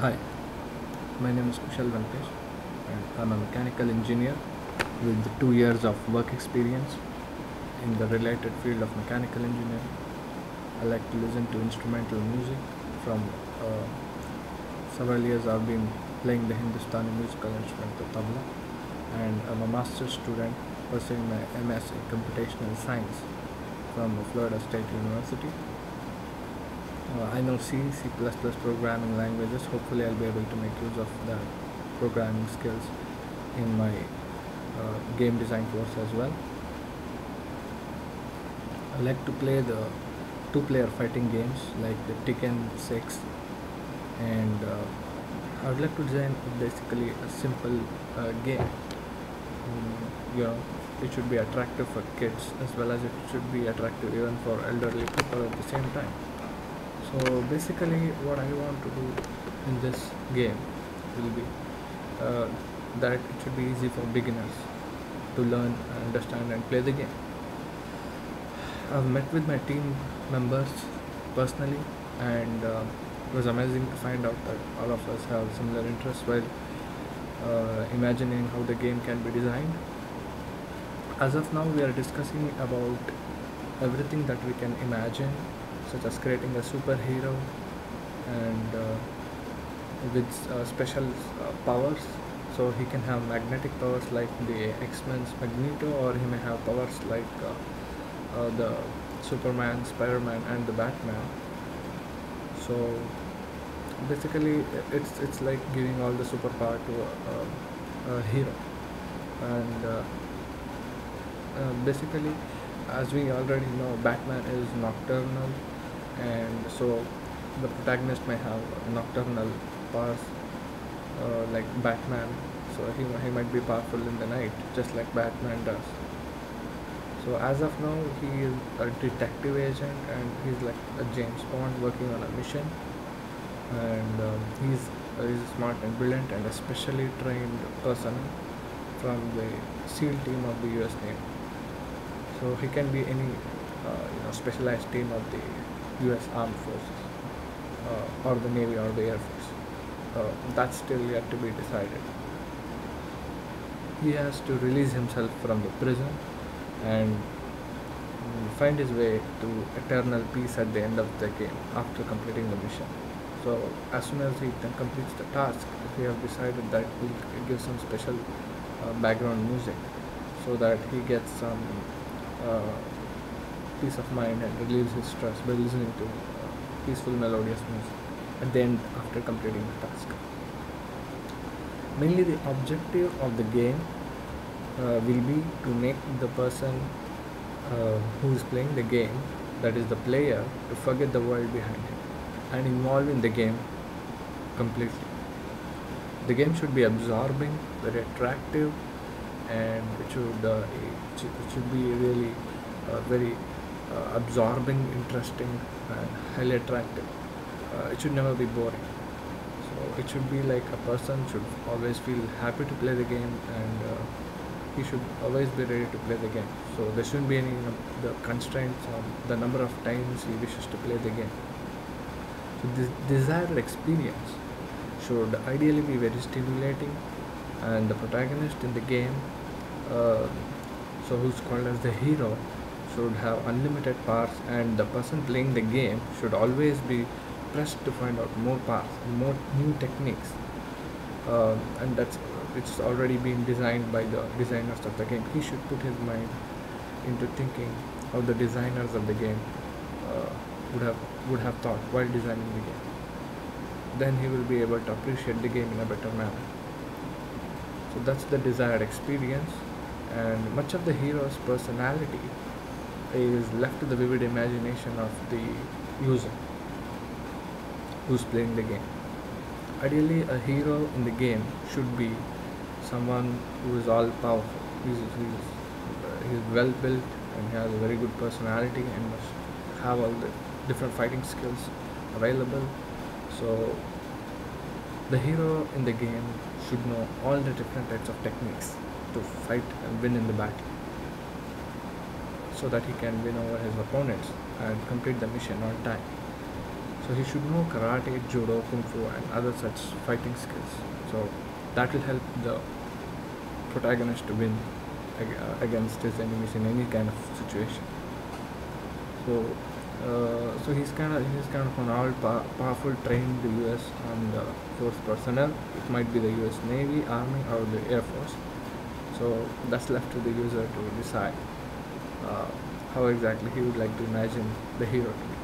Hi, my name is Kushal Venkatesh and I'm a mechanical engineer with 2 years of work experience in the related field of mechanical engineering. I like to listen to instrumental music from uh, several years. I've been playing the Hindustani musical instrument, the tabla, and I'm a master's student pursuing my MS in computational science from Florida State University. I know C++ programming languages. Hopefully, I'll be able to make use of the programming skills in my game design course as well. I like to play the two-player fighting games like the Tekken 6, and I would like to design basically a simple game. It should be attractive for kids as well as it should be attractive even for elderly people at the same time. So basically, what I want to do in this game will be uh, that it should be easy for beginners to learn, understand, and play the game. I've met with my team members personally, and it was amazing to find out that all of us have similar interests while imagining how the game can be designed. As of now, we are discussing about everything that we can imagine, such as creating a superhero and with special powers. So he can have magnetic powers like the X-Men's Magneto, or he may have powers like the Superman, Spider-Man, and the Batman. So basically, it's like giving all the superpower to a hero, and basically, as we already know, Batman is nocturnal, and so the protagonist may have nocturnal powers like Batman. So he might be powerful in the night, just like Batman does. So as of now, he is a detective agent, and he's like a James Bond working on a mission. And he's a smart and brilliant and a specially trained person from the SEAL team of the U.S. Navy. So he can be any specialized team of the U.S. Armed Forces, or the Navy, or the Air Force. That's still yet to be decided. He has to release himself from the prison and find his way to eternal peace at the end of the game after completing the mission. So as soon as he then completes the task, we have decided that we'll give some special background music so that he gets some uh, peace of mind and relieves his stress by listening to peaceful melodious music at the end after completing the task. Mainly the objective of the game will be to make the person who is playing the game, that is the player, to forget the world behind him and involve in the game completely. The game should be absorbing, very attractive, and it should be really very absorbing, interesting, and highly attractive. It should never be boring. So it should be like a person should always feel happy to play the game, and he should always be ready to play the game. So there shouldn't be any the constraints on the number of times he wishes to play the game. So this desired experience should ideally be very stimulating, and the protagonist in the game, uh, so who's called as the hero, should have unlimited powers, and the person playing the game should always be pressed to find out more powers, more new techniques, and it's already been designed by the designers of the game. He should put his mind into thinking how the designers of the game uh, would have thought while designing the game. Then he will be able to appreciate the game in a better manner. So that's the desired experience, and much of the hero's personality is left to the vivid imagination of the user who's playing the game. Ideally, a hero in the game should be someone who is all powerful. He's well built, and he has a very good personality, and must have all the different fighting skills available. So the hero in the game should know all the different types of techniques to fight and win in the battle, so that he can win over his opponents and complete the mission on time. So he should know karate, judo, kung fu, and other such fighting skills. So that will help the protagonist to win against his enemies in any kind of situation. So, he's kind of an powerful trained U.S. and force personnel. It might be the U.S. Navy, Army, or the Air Force. So that's left to the user to decide uh, how exactly he would like to imagine the hero to be.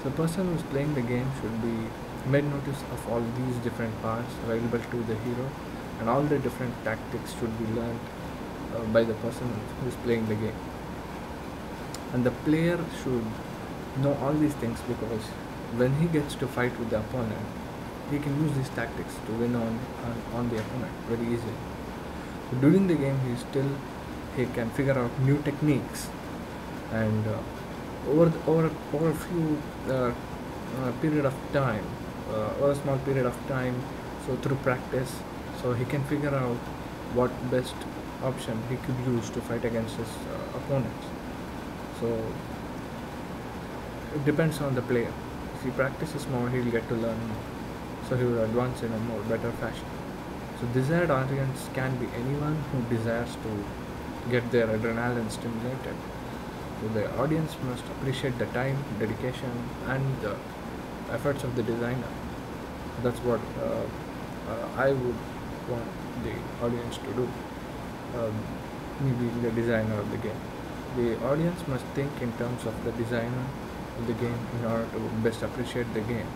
So the person who's playing the game should be made notice of all these different parts available to the hero, and all the different tactics should be learned by the person who's playing the game. And the player should know all these things, because when he gets to fight with the opponent, he can use these tactics to win on the opponent very easily. So during the game, he can figure out new techniques, and over a few period of time, or a small period of time, so through practice, so he can figure out what best option he could use to fight against his opponents. So it depends on the player. If he practices more, he'll get to learn more. So he will advance in a more better fashion. So desired audience can be anyone who desires to get their adrenaline stimulated. So the audience must appreciate the time, dedication, and the efforts of the designer. That's what I would want the audience to do. Me being the designer of the game. The audience must think in terms of the designer of the game in order to best appreciate the game.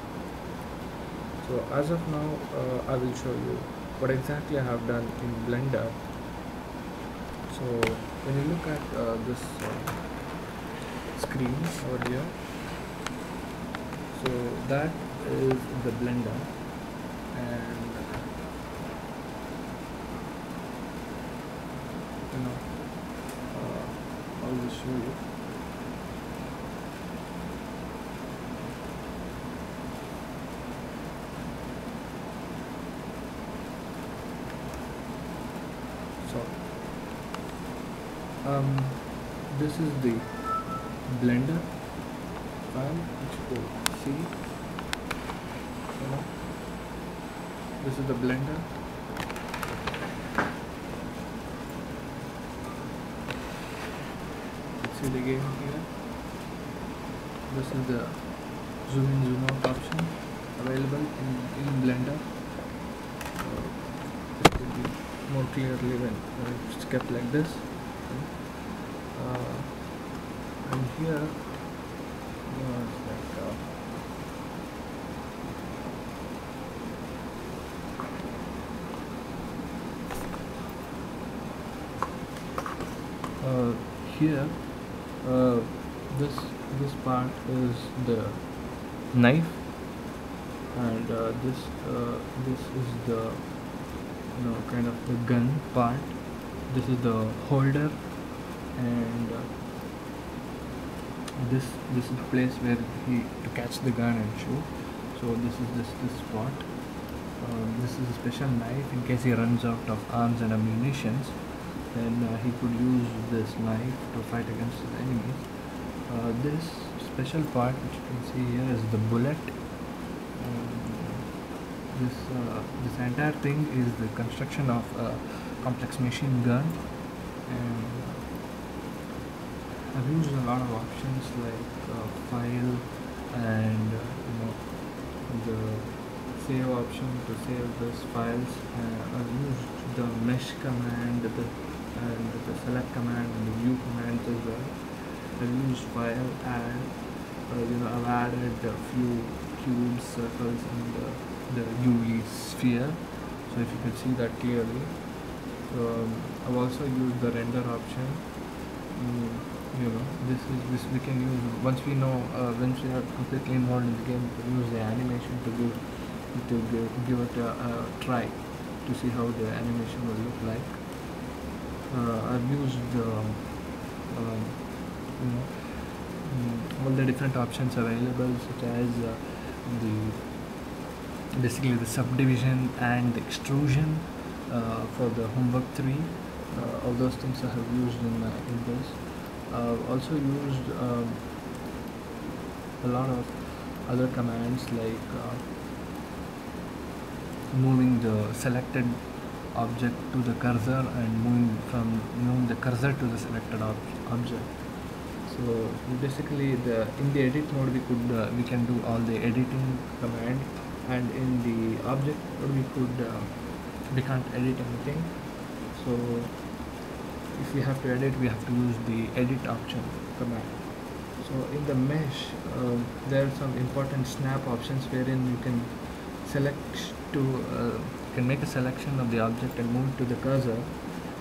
So as of now, I will show you what exactly I have done in Blender. So when you look at this screen over here, so that is the Blender, and I will show you. So this is the Blender file which you will see. This is the Blender. See the game here. This is the zoom in, zoom out option available in Blender. It will be more clearly when it's kept like this. And here, it's like here. This part is the knife, and this is the kind of the gun part. This is the holder, and this is the place where to catch the gun and shoot. So this is this spot. This is a special knife in case he runs out of arms and ammunitions. Then he could use this knife to fight against his enemies. This special part which you can see here is the bullet. This entire thing is the construction of a complex machine gun, and I've used a lot of options like file and the save option to save these files. I've used the mesh command, and the select command, and the view commands as well. I've used file, and I've added a few cubes, circles, and the UV sphere. So if you can see that clearly. I've also used the render option. This we can use once we know, once we are completely involved in the game. We can use the animation to give it a try to see how the animation will look like. I've used all the different options available, such as basically the subdivision and the extrusion for the homework 3. All those things I have used in this. Also used a lot of other commands like moving the selected object to the cursor and moving the cursor to the selected object. So basically, in the edit mode we can do all the editing command, and in the object mode we can't edit anything. So if we have to edit, we have to use the edit option command. So in the mesh, there are some important snap options wherein you can select to you can make a selection of the object and move it to the cursor,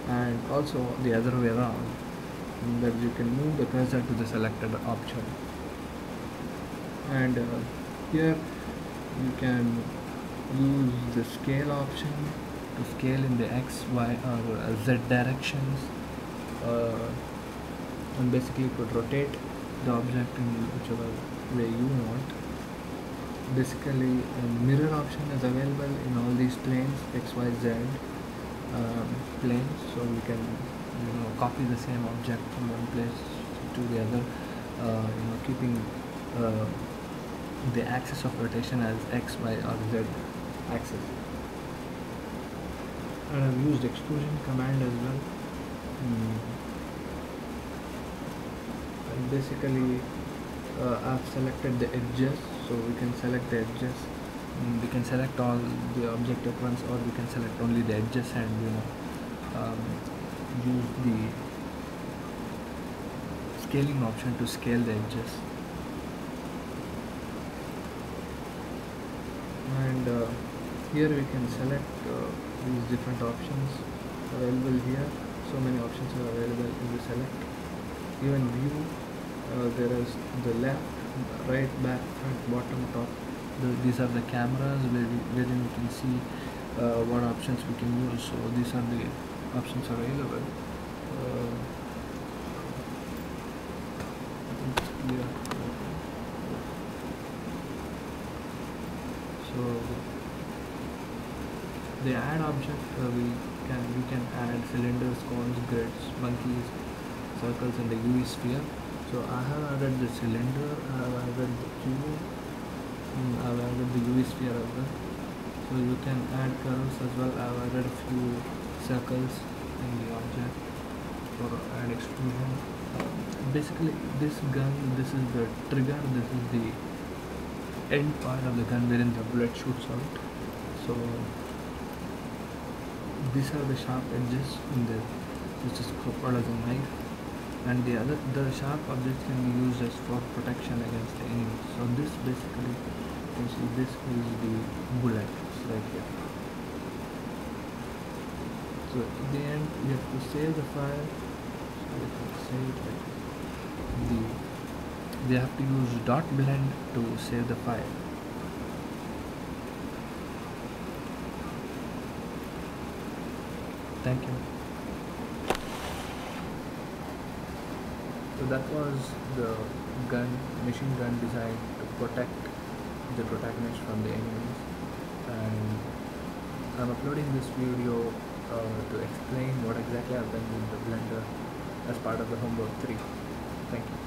and also the other way around, that you can move the cursor to the selected option. And here you can use the scale option to scale in the X, Y or Z directions, and basically you could rotate the object in whichever way you want. Basically, a mirror option is available in all these planes, X, Y, Z planes, so we can copy the same object from one place to the other, keeping the axis of rotation as X, Y or Z axis. And I've used extrusion command as well. And basically I've selected the edges, so we can select the edges. We can select all the object at once, or we can select only the edges and use the scaling option to scale the edges. And here we can select these different options available here. So many options are available in the select. Even view, there is the left, right, back, front, bottom, top. These are the cameras wherein we can see what options we can use. So these are the options available. So the add object, we can add cylinders, cones, grids, monkeys, circles, and the UV sphere. So I have added the cylinder, I have added the cube, I have added the UV sphere as well. So you can add curves as well. I have added a few circles in the object for add extrusion. Basically, this gun, this is the trigger, this is the end part of the gun wherein the bullet shoots out. So these are the sharp edges in the, which is called as a knife, and the sharp objects can be used as for protection against the enemy. So this basically, you can see this is the bullet right here. So at the end you have to save the file. So you can save it like we have to use .blend to save the file. Thank you. So that was the machine gun designed to protect the protagonist from the enemies, and I'm uploading this video to explain what exactly I've done with the Blender as part of the homework 3. Thank you.